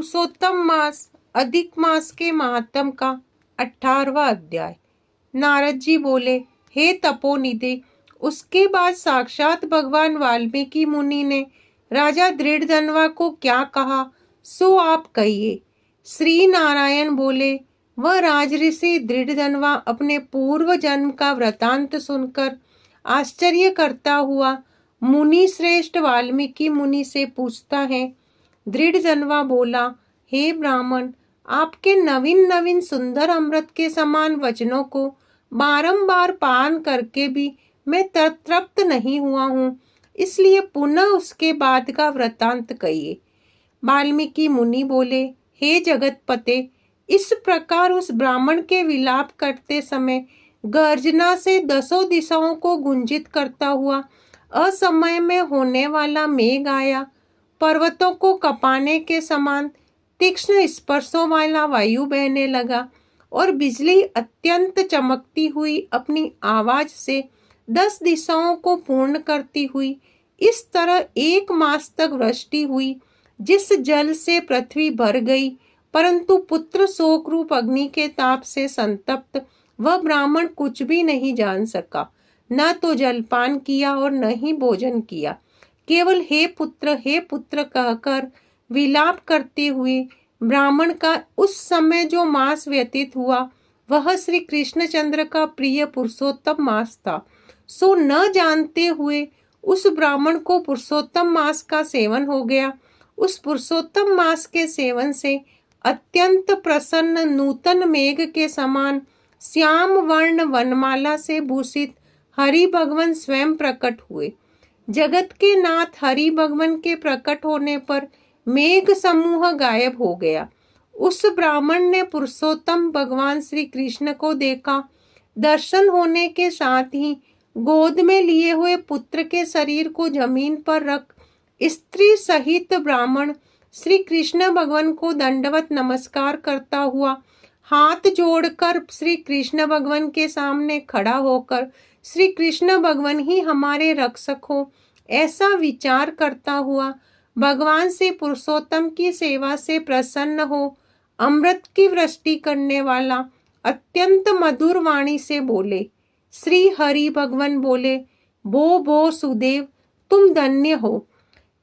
पुरुषोत्तम मास अधिक मास के महात्म का 18वां अध्याय। नारद जी बोले, हे तपोनिधि, उसके बाद साक्षात भगवान वाल्मीकि मुनि ने राजा दृढ़धनवा को क्या कहा सो आप कहिए। श्री नारायण बोले, वह राजऋषि दृढ़धनवा अपने पूर्व जन्म का वृतांत सुनकर आश्चर्य करता हुआ मुनि श्रेष्ठ वाल्मीकि मुनि से पूछता है। दृढ़धनवा बोला, हे ब्राह्मण, आपके नवीन नवीन सुंदर अमृत के समान वचनों को बारंबार पान करके भी मैं तृप्त नहीं हुआ हूँ, इसलिए पुनः उसके बाद का वृतांत कहिए। वाल्मीकि मुनि बोले, हे जगतपते, इस प्रकार उस ब्राह्मण के विलाप करते समय गर्जना से 10 दिशाओं को गुंजित करता हुआ असमय में होने वाला मेघ आया। पर्वतों को कपाने के समान तीक्ष्ण स्पर्शों वाला वायु बहने लगा और बिजली अत्यंत चमकती हुई अपनी आवाज से 10 दिशाओं को पूर्ण करती हुई इस तरह 1 मास तक वृष्टि हुई, जिस जल से पृथ्वी भर गई, परंतु पुत्र शोक रूप अग्नि के ताप से संतप्त वह ब्राह्मण कुछ भी नहीं जान सका, न तो जलपान किया और न ही भोजन किया। केवल हे पुत्र कहकर विलाप करते हुए ब्राह्मण का उस समय जो मास व्यतीत हुआ वह श्री कृष्णचंद्र का प्रिय पुरुषोत्तम मास था। सो न जानते हुए उस ब्राह्मण को पुरुषोत्तम मास का सेवन हो गया। उस पुरुषोत्तम मास के सेवन से अत्यंत प्रसन्न नूतन मेघ के समान श्याम वर्ण वनमाला से भूषित हरि भगवान स्वयं प्रकट हुए। जगत के नाथ हरि भगवान के प्रकट होने पर मेघ समूह गायब हो गया। उस ब्राह्मण ने पुरुषोत्तम भगवान श्री कृष्ण को देखा। दर्शन होने के साथ ही गोद में लिए हुए पुत्र के शरीर को जमीन पर रख स्त्री सहित ब्राह्मण श्री कृष्ण भगवान को दंडवत नमस्कार करता हुआ हाथ जोड़कर श्री कृष्ण भगवान के सामने खड़ा होकर श्री कृष्ण भगवान ही हमारे रक्षक हो ऐसा विचार करता हुआ भगवान से पुरुषोत्तम की सेवा से प्रसन्न हो अमृत की वृष्टि करने वाला अत्यंत मधुर वाणी से बोले। श्री हरि भगवान बोले, भो सुदेव, तुम धन्य हो।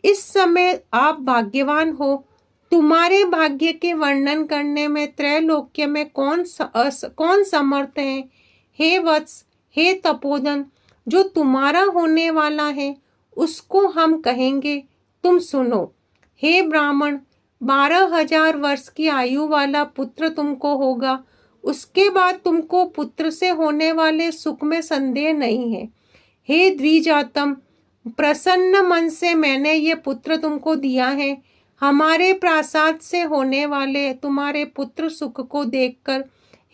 इस समय आप भाग्यवान हो। तुम्हारे भाग्य के वर्णन करने में त्रैलोक्य में कौन समर्थ है। हे वत्स, हे तपोधन, जो तुम्हारा होने वाला है उसको हम कहेंगे, तुम सुनो। हे ब्राह्मण, 12,000 वर्ष की आयु वाला पुत्र तुमको होगा। उसके बाद तुमको पुत्र से होने वाले सुख में संदेह नहीं है। हे द्विजातम, प्रसन्न मन से मैंने ये पुत्र तुमको दिया है। हमारे प्रासाद से होने वाले तुम्हारे पुत्र सुख को देखकर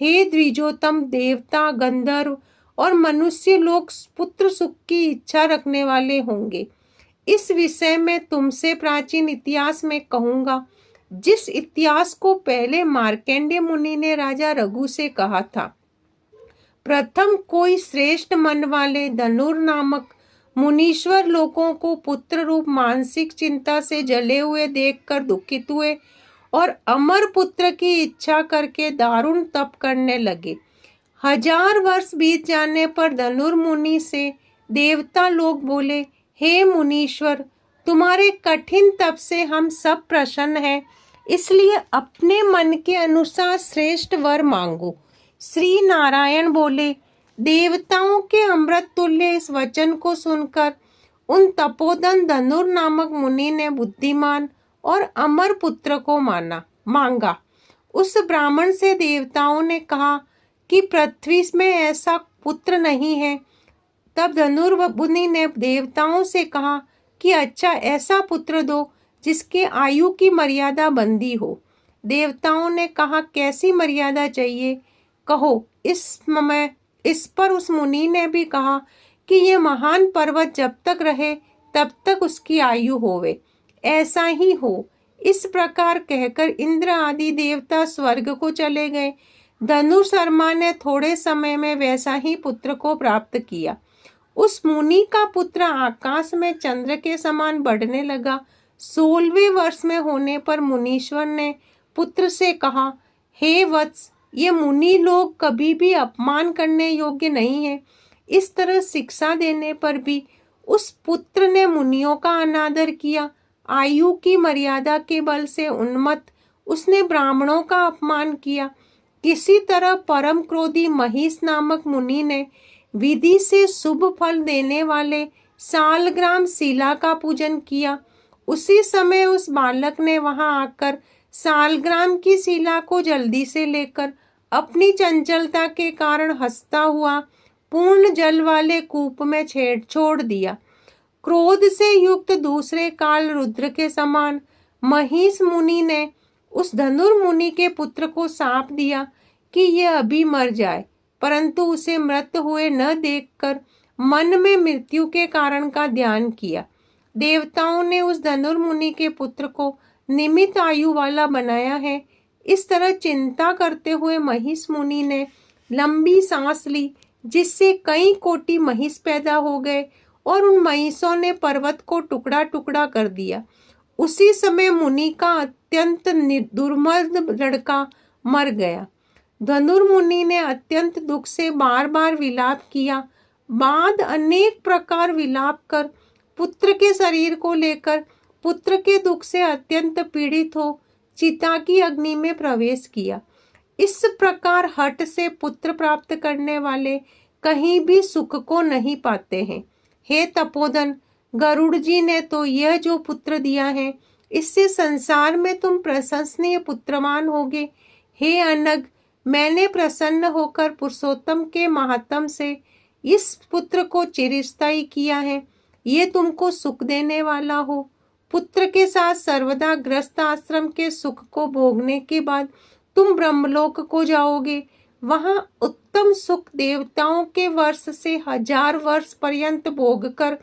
हे द्विजोतम, देवता, गंधर्व और मनुष्य लोग पुत्र सुख की इच्छा रखने वाले होंगे। इस विषय में तुमसे प्राचीन इतिहास में कहूंगा, जिस इतिहास को पहले मार्कंडेय मुनि ने राजा रघु से कहा था। प्रथम कोई श्रेष्ठ मन वाले धनुर नामक मुनीश्वर लोगों को पुत्र रूप मानसिक चिंता से जले हुए देखकर दुखित हुए और अमर पुत्र की इच्छा करके दारुण तप करने लगे। 1000 वर्ष बीत जाने पर धनुर मुनि से देवता लोग बोले, हे मुनीश्वर, तुम्हारे कठिन तप से हम सब प्रसन्न हैं, इसलिए अपने मन के अनुसार श्रेष्ठ वर मांगो। श्री नारायण बोले, देवताओं के अमृत तुल्य इस वचन को सुनकर उन तपोधन धनुर नामक मुनि ने बुद्धिमान और अमर पुत्र को मांगा। उस ब्राह्मण से देवताओं ने कहा कि पृथ्वी में ऐसा पुत्र नहीं है। तब धनुर मुनि ने देवताओं से कहा कि अच्छा, ऐसा पुत्र दो जिसके आयु की मर्यादा बंदी हो। देवताओं ने कहा, कैसी मर्यादा चाहिए, कहो। इस पर उस मुनि ने भी कहा कि ये महान पर्वत जब तक रहे तब तक उसकी आयु होवे, ऐसा ही हो। इस प्रकार कहकर इंद्र आदि देवता स्वर्ग को चले गए। धनुर शर्मा ने थोड़े समय में वैसा ही पुत्र को प्राप्त किया। उस मुनि का पुत्र आकाश में चंद्र के समान बढ़ने लगा। 16वें वर्ष में होने पर मुनीश्वर ने पुत्र से कहा, हे वत्स, ये मुनि लोग कभी भी अपमान करने योग्य नहीं है। इस तरह शिक्षा देने पर भी उस पुत्र ने मुनियों का अनादर किया। आयु की मर्यादा के बल से उन्मत्त उसने ब्राह्मणों का अपमान किया। किसी तरह परम क्रोधी महिष नामक मुनि ने विधि से शुभ फल देने वाले सालग्राम शिला का पूजन किया। उसी समय उस बालक ने वहां आकर सालग्राम की शिला को जल्दी से लेकर अपनी चंचलता के कारण हंसता हुआ पूर्ण जल वाले कूप में छोड़ दिया। क्रोध से युक्त दूसरे काल रुद्र के समान महिष मुनि ने उस धनुर्मुनि के पुत्र को शाप दिया कि यह अभी मर जाए, परंतु उसे मृत हुए न देखकर मन में मृत्यु के कारण का ध्यान किया। देवताओं ने उस धनुर्मुनि के पुत्र को निमित आयु वाला बनाया है। इस तरह चिंता करते हुए महिष मुनि ने लंबी सांस ली, जिससे कई कोटि महिष पैदा हो गए और उन महिषों ने पर्वत को टुकड़ा टुकड़ा कर दिया। उसी समय मुनि का अत्यंत दुर्मद लड़का मर गया। धनुर्मुनि ने अत्यंत दुख से बार बार विलाप किया। बाद अनेक प्रकार विलाप कर पुत्र के शरीर को लेकर पुत्र के दुख से अत्यंत पीड़ित हो चिता की अग्नि में प्रवेश किया। इस प्रकार हठ से पुत्र प्राप्त करने वाले कहीं भी सुख को नहीं पाते हैं। हे तपोधन, गरुड़ जी ने तो यह जो पुत्र दिया है, इससे संसार में तुम प्रशंसनीय पुत्रवान होगे। हे अनग, मैंने प्रसन्न होकर पुरुषोत्तम के महात्म से इस पुत्र को चिरस्थायी किया है। ये तुमको सुख देने वाला हो। पुत्र के साथ सर्वदा ग्रस्त आश्रम के सुख को भोगने के बाद तुम ब्रह्मलोक को जाओगे। वहां उत्तम सुख देवताओं के वर्ष से 1000 वर्ष पर्यंत भोग कर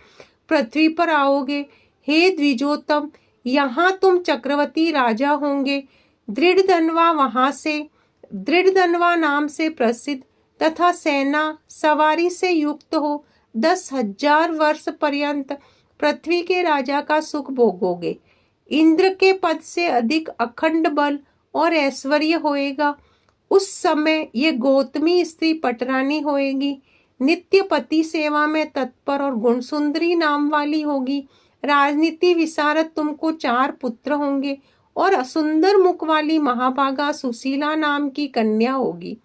पृथ्वी पर आओगे। हे द्विजोत्तम, यहाँ तुम चक्रवर्ती राजा होंगे। दृढ़धनवा नाम से प्रसिद्ध तथा सेना सवारी से युक्त हो 10,000 वर्ष पर्यंत पृथ्वी के राजा का सुख भोगोगे। इंद्र के पद से अधिक अखंड बल और ऐश्वर्य होएगा। उस समय ये गौतमी स्त्री पटरानी होएगी। नित्य पति सेवा में तत्पर और गुणसुंदरी नाम वाली होगी। राजनीति विशारद तुमको 4 पुत्र होंगे और असुंदर मुख वाली महाभागा सुशीला नाम की कन्या होगी।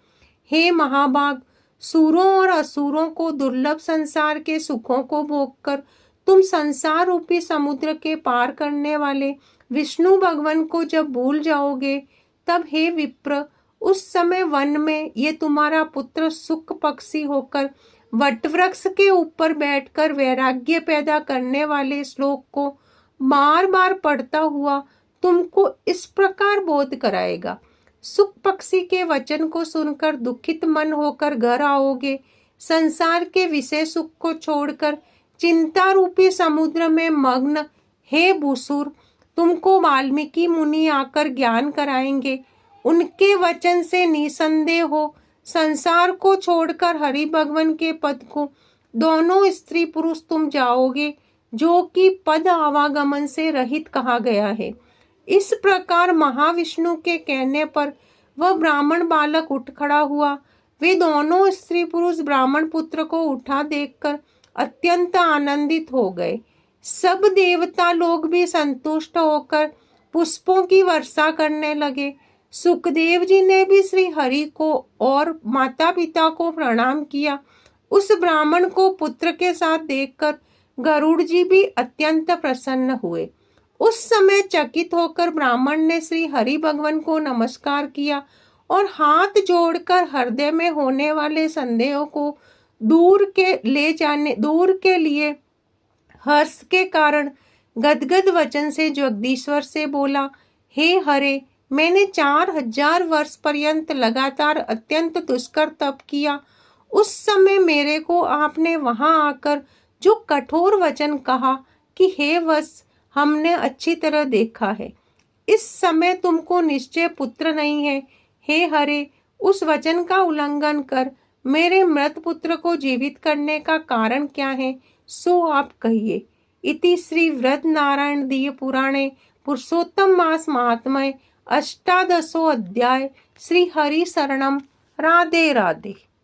हे महाभाग, सूरों और असुरों को दुर्लभ संसार के सुखों को भोगकर तुम संसार रूपी समुद्र के पार करने वाले विष्णु भगवान को जब भूल जाओगे, तब हे विप्र, उस समय वन में ये तुम्हारा पुत्र सुख पक्षी होकर वटवृक्ष के ऊपर बैठकर वैराग्य पैदा करने वाले श्लोक को बार बार पढ़ता हुआ तुमको इस प्रकार बोध कराएगा। सुख पक्षी के वचन को सुनकर दुखित मन होकर घर आओगे। संसार के विषय सुख को छोड़कर चिंता रूपी समुद्र में मग्न हे भूसुर, तुमको वाल्मीकि मुनि आकर ज्ञान कराएंगे। उनके वचन से निसंदेह हो संसार को छोड़कर हरि भगवान के पद को दोनों स्त्री पुरुष तुम जाओगे, जो कि पद आवागमन से रहित कहा गया है। इस प्रकार महाविष्णु के कहने पर वह ब्राह्मण बालक उठ खड़ा हुआ। वे दोनों स्त्री पुरुष ब्राह्मण पुत्र को उठा देखकर अत्यंत आनंदित हो गए। सब देवता लोग भी संतुष्ट होकर पुष्पों की वर्षा करने लगे। सुखदेव जी ने भी श्री हरि को और माता पिता को प्रणाम किया। उस ब्राह्मण को पुत्र के साथ देखकर गरुड़ जी भी अत्यंत प्रसन्न हुए। उस समय चकित होकर ब्राह्मण ने श्री हरि भगवान को नमस्कार किया और हाथ जोड़कर हृदय में होने वाले संदेहों को दूर के लिए हर्ष के कारण गदगद वचन से जगदीश्वर से बोला, हे हरे, मैंने 4000 वर्ष पर्यंत लगातार अत्यंत दुष्कर तप किया। उस समय मेरे को आपने वहां आकर जो कठोर वचन कहा कि हे वत्स, हमने अच्छी तरह देखा है। इस समय तुमको निश्चय पुत्र नहीं है। हे हरे, उस वचन का उल्लंघन कर मेरे मृत पुत्र को जीवित करने का कारण क्या है, सो आप कहिए। इति श्री वृद्ध नारायण दीय पुराणे पुरुषोत्तम मास महात्म्ये अष्टादशो अध्याय। श्री हरि शरणम। राधे राधे।